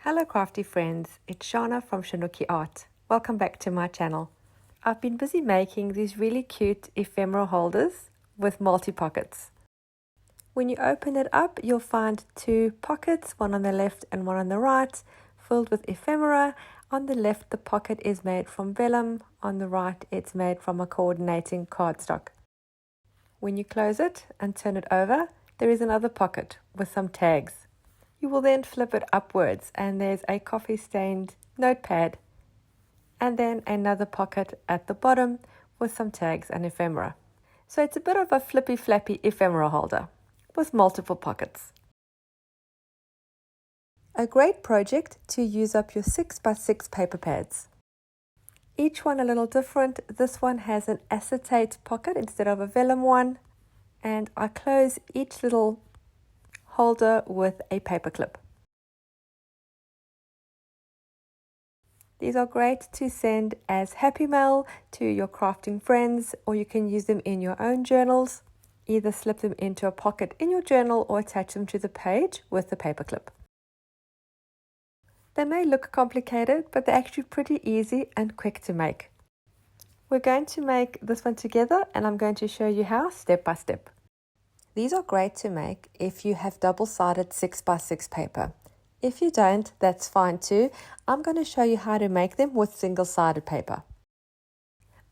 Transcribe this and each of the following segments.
Hello crafty friends, it's Shana from ShanoukiArt. Welcome back to my channel. I've been busy making these really cute ephemera holders with multi-pockets. When you open it up, you'll find two pockets, one on the left and one on the right, filled with ephemera. On the left, the pocket is made from vellum. On the right, it's made from a coordinating cardstock. When you close it and turn it over, there is another pocket with some tags. You will then flip it upwards and there's a coffee-stained notepad and then another pocket at the bottom with some tags and ephemera. So it's a bit of a Flippy Flappy ephemera holder with multiple pockets. A great project to use up your 6x6 paper pads. Each one a little different. This one has an acetate pocket instead of a vellum one, and I close each little holder with a paper clip. These are great to send as happy mail to your crafting friends, or you can use them in your own journals. Either slip them into a pocket in your journal or attach them to the page with the paper clip. They may look complicated, but they're actually pretty easy and quick to make. We're going to make this one together and I'm going to show you how step by step. These are great to make if you have double-sided 6x6 paper. If you don't, that's fine too. I'm going to show you how to make them with single-sided paper.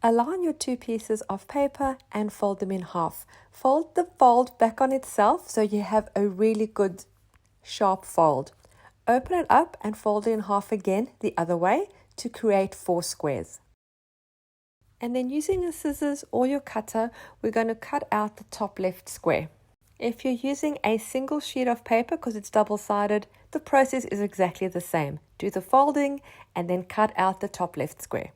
Align your two pieces of paper and fold them in half. Fold the fold back on itself so you have a really good sharp fold. Open it up and fold it in half again the other way to create 4 squares. And then using your scissors or your cutter, we're going to cut out the top left square. If you're using a single sheet of paper because it's double-sided, the process is exactly the same. Do the folding and then cut out the top left square.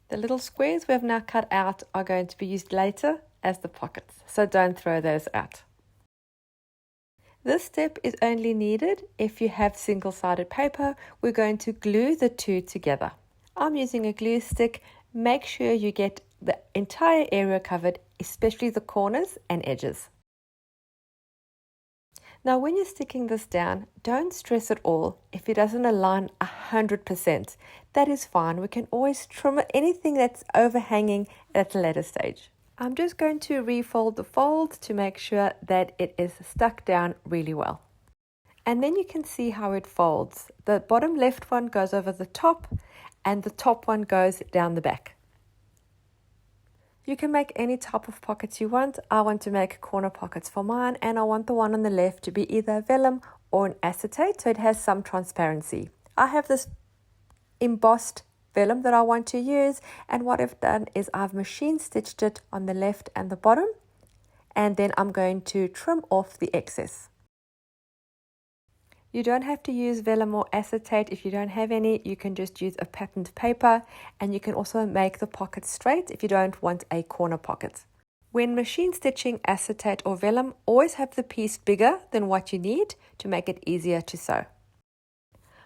The little squares we have now cut out are going to be used later as the pockets, so don't throw those out. This step is only needed if you have single-sided paper. We're going to glue the two together. I'm using a glue stick. Make sure you get the entire area covered, especially the corners and edges. Now when you're sticking this down, don't stress at all if it doesn't align 100%. That is fine. We can always trim anything that's overhanging at a later stage. I'm just going to refold the fold to make sure that it is stuck down really well. And then you can see how it folds. The bottom left one goes over the top and the top one goes down the back. You can make any type of pockets you want. I want to make corner pockets for mine, and I want the one on the left to be either vellum or an acetate so it has some transparency. I have this embossed vellum that I want to use, and what I've done is I've machine stitched it on the left and the bottom, and then I'm going to trim off the excess. You don't have to use vellum or acetate. If you don't have any, you can just use a patterned paper, and you can also make the pocket straight if you don't want a corner pocket. When machine stitching acetate or vellum, always have the piece bigger than what you need to make it easier to sew.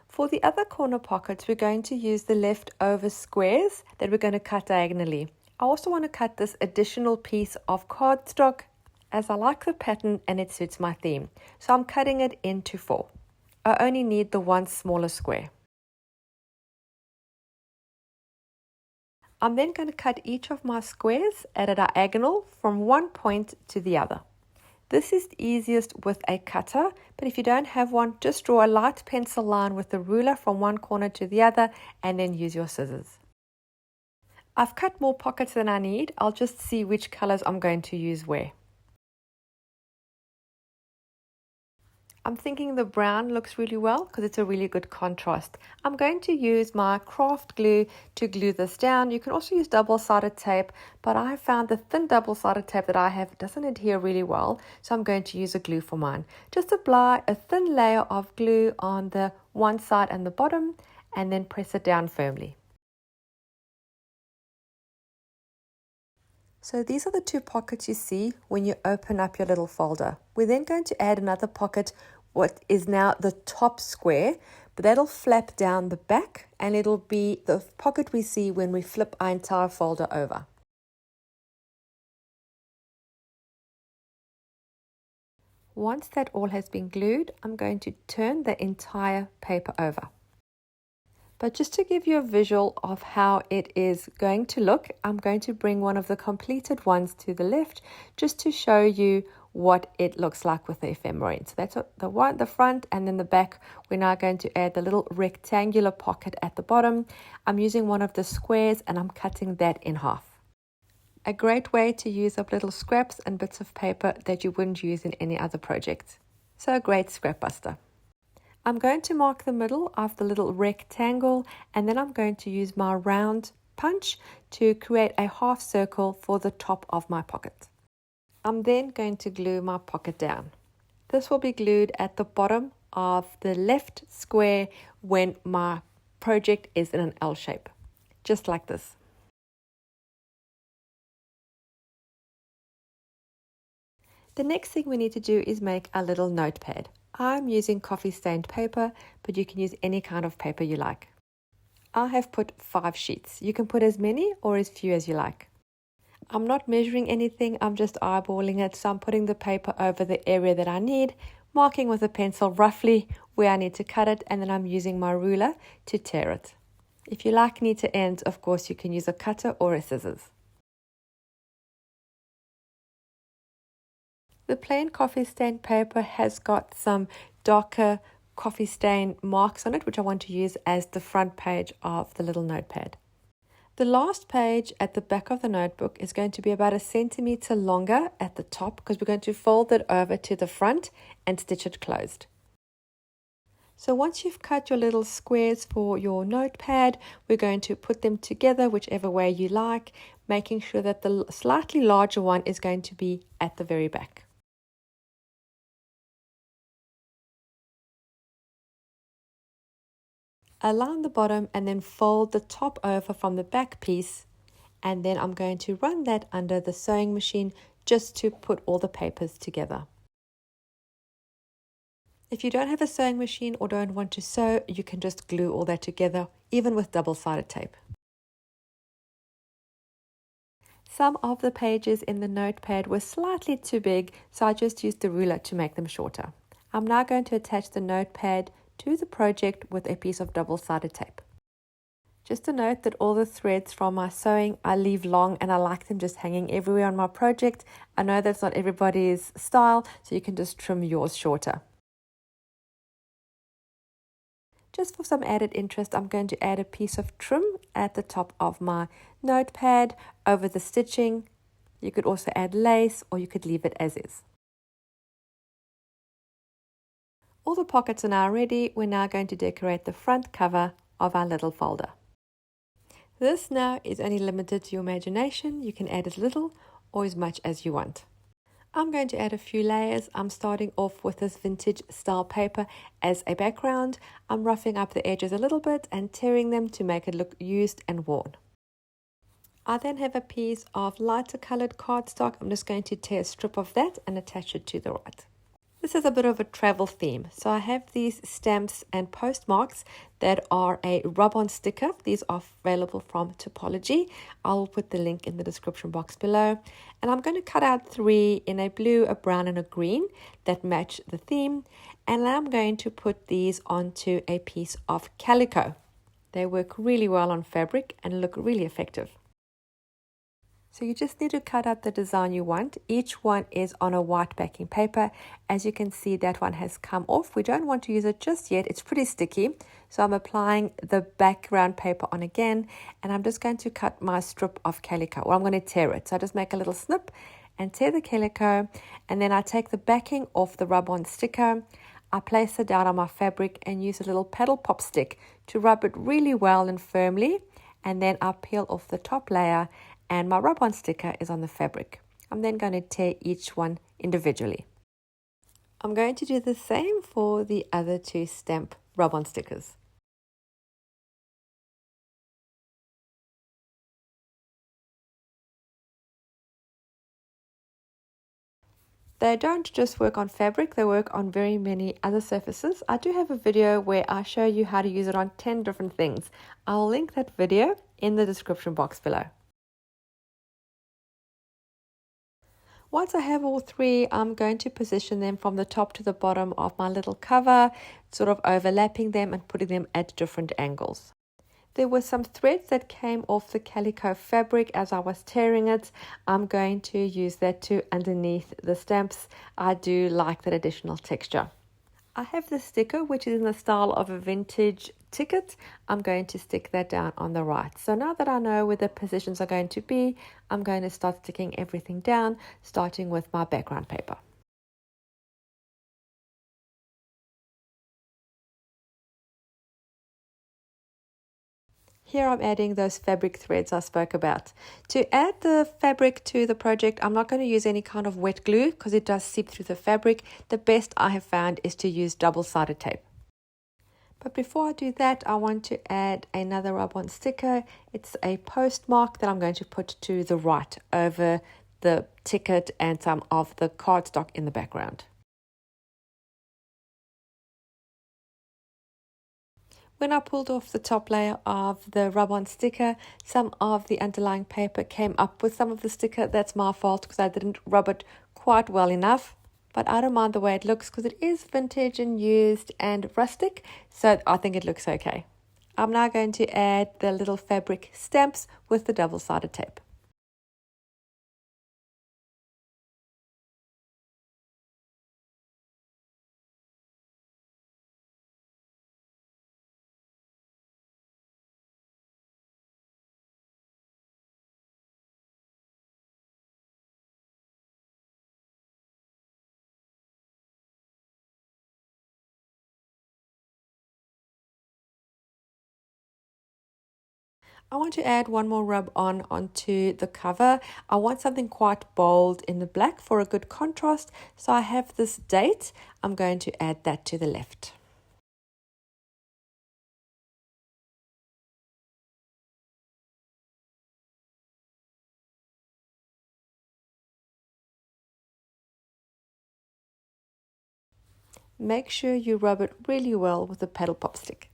For the other corner pockets, we're going to use the leftover squares that we're going to cut diagonally. I also want to cut this additional piece of cardstock as I like the pattern and it suits my theme. So I'm cutting it into 4. I only need the one smaller square. I'm then going to cut each of my squares at a diagonal from one point to the other. This is easiest with a cutter, but if you don't have one, just draw a light pencil line with the ruler from one corner to the other and then use your scissors. I've cut more pockets than I need. I'll just see which colors I'm going to use where. I'm thinking the brown looks really well because it's a really good contrast. I'm going to use my craft glue to glue this down. You can also use double-sided tape, but I found the thin double-sided tape that I have doesn't adhere really well, so I'm going to use a glue for mine. Just apply a thin layer of glue on the one side and the bottom, and then press it down firmly. So these are the 2 pockets you see when you open up your little folder. We're then going to add another pocket, what is now the top square, but that'll flap down the back and it'll be the pocket we see when we flip our entire folder over. Once that all has been glued, I'm going to turn the entire paper over. But just to give you a visual of how it is going to look, I'm going to bring one of the completed ones to the left just to show you what it looks like with the ephemera in. So that's the front, and then the back, we're now going to add the little rectangular pocket at the bottom. I'm using one of the squares and I'm cutting that in half. A great way to use up little scraps and bits of paper that you wouldn't use in any other project. So a great scrap buster. I'm going to mark the middle of the little rectangle, and then I'm going to use my round punch to create a half circle for the top of my pocket. I'm then going to glue my pocket down. This will be glued at the bottom of the left square when my project is in an L shape, just like this. The next thing we need to do is make a little notepad. I'm using coffee stained paper, but you can use any kind of paper you like. I have put 5 sheets. You can put as many or as few as you like. I'm not measuring anything, I'm just eyeballing it, so I'm putting the paper over the area that I need, marking with a pencil roughly where I need to cut it, and then I'm using my ruler to tear it. If you like neater ends, of course you can use a cutter or a scissors. The plain coffee stain paper has got some darker coffee stain marks on it, which I want to use as the front page of the little notepad. The last page at the back of the notebook is going to be about 1 centimeter longer at the top because we're going to fold it over to the front and stitch it closed. So once you've cut your little squares for your notepad, we're going to put them together whichever way you like, making sure that the slightly larger one is going to be at the very back. Align the bottom and then fold the top over from the back piece, and then I'm going to run that under the sewing machine just to put all the papers together. If you don't have a sewing machine or don't want to sew, you can just glue all that together, even with double-sided tape. Some of the pages in the notepad were slightly too big, so I just used the ruler to make them shorter. I'm now going to attach the notepad to the project with a piece of double-sided tape. Just a note that all the threads from my sewing I leave long, and I like them just hanging everywhere on my project. I know that's not everybody's style, so you can just trim yours shorter. Just for some added interest, I'm going to add a piece of trim at the top of my notepad over the stitching. You could also add lace, or you could leave it as is. All the pockets are now ready. We're now going to decorate the front cover of our little folder. This now is only limited to your imagination. You can add as little or as much as you want. I'm going to add a few layers. I'm starting off with this vintage style paper as a background. I'm roughing up the edges a little bit and tearing them to make it look used and worn. I then have a piece of lighter colored cardstock. I'm just going to tear a strip of that and attach it to the right. This is a bit of a travel theme. So I have these stamps and postmarks that are a rub-on sticker. These are available from Taperlogy. I'll put the link in the description box below. And I'm going to cut out 3 in a blue, a brown and a green that match the theme. And I'm going to put these onto a piece of calico. They work really well on fabric and look really effective. So you just need to cut out the design you want. Each one is on a white backing paper. As you can see, that one has come off. We don't want to use it just yet. It's pretty sticky. So I'm applying the background paper on again, and I'm just going to cut my strip of calico, or I'm going to tear it. So I just make a little snip and tear the calico, and then I take the backing off the rub-on sticker. I place it down on my fabric and use a little paddle pop stick to rub it really well and firmly, and then I peel off the top layer, and my rub-on sticker is on the fabric. I'm then going to tear each one individually. I'm going to do the same for the other 2 stamp rub-on stickers. They don't just work on fabric, they work on very many other surfaces. I do have a video where I show you how to use it on 10 different things. I'll link that video in the description box below. Once I have all three, I'm going to position them from the top to the bottom of my little cover, sort of overlapping them and putting them at different angles. There were some threads that came off the calico fabric as I was tearing it. I'm going to use that to underneath the stamps. I do like that additional texture. I have the sticker, which is in the style of a vintage ticket. I'm going to stick that down on the right. So now that I know where the positions are going to be, I'm going to start sticking everything down, starting with my background paper. Here I'm adding those fabric threads I spoke about. To add the fabric to the project, I'm not going to use any kind of wet glue because it does seep through the fabric. The best I have found is to use double-sided tape. But before I do that, I want to add another rub-on sticker. It's a postmark that I'm going to put to the right over the ticket and some of the cardstock in the background. When I pulled off the top layer of the rub-on sticker, some of the underlying paper came up with some of the sticker. That's my fault because I didn't rub it quite well enough. But I don't mind the way it looks because it is vintage and used and rustic, so I think it looks okay. I'm now going to add the little fabric stamps with the double-sided tape. I want to add one more rub on onto the cover. I want something quite bold in the black for a good contrast. So I have this date. I'm going to add that to the left. Make sure you rub it really well with a paddle pop stick.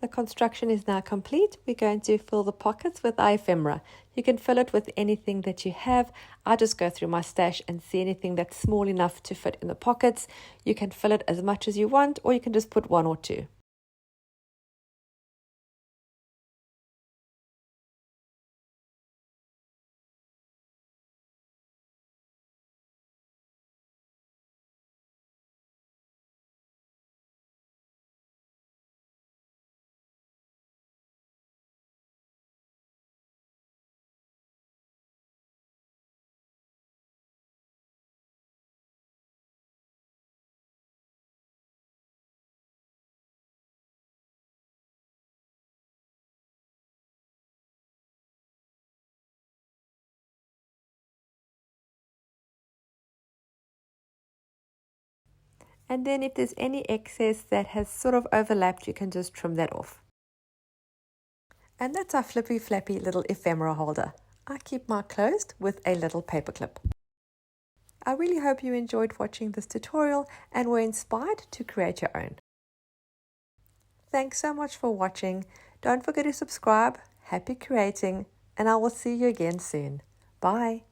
The construction is now complete. We're going to fill the pockets with our ephemera. You can fill it with anything that you have. I just go through my stash and see anything that's small enough to fit in the pockets. You can fill it as much as you want, or you can just put one or two. And then if there's any excess that has sort of overlapped, you can just trim that off. And that's our flippy flappy little ephemera holder. I keep mine closed with a little paper clip. I really hope you enjoyed watching this tutorial and were inspired to create your own. Thanks so much for watching. Don't forget to subscribe. Happy creating, and I will see you again soon. Bye.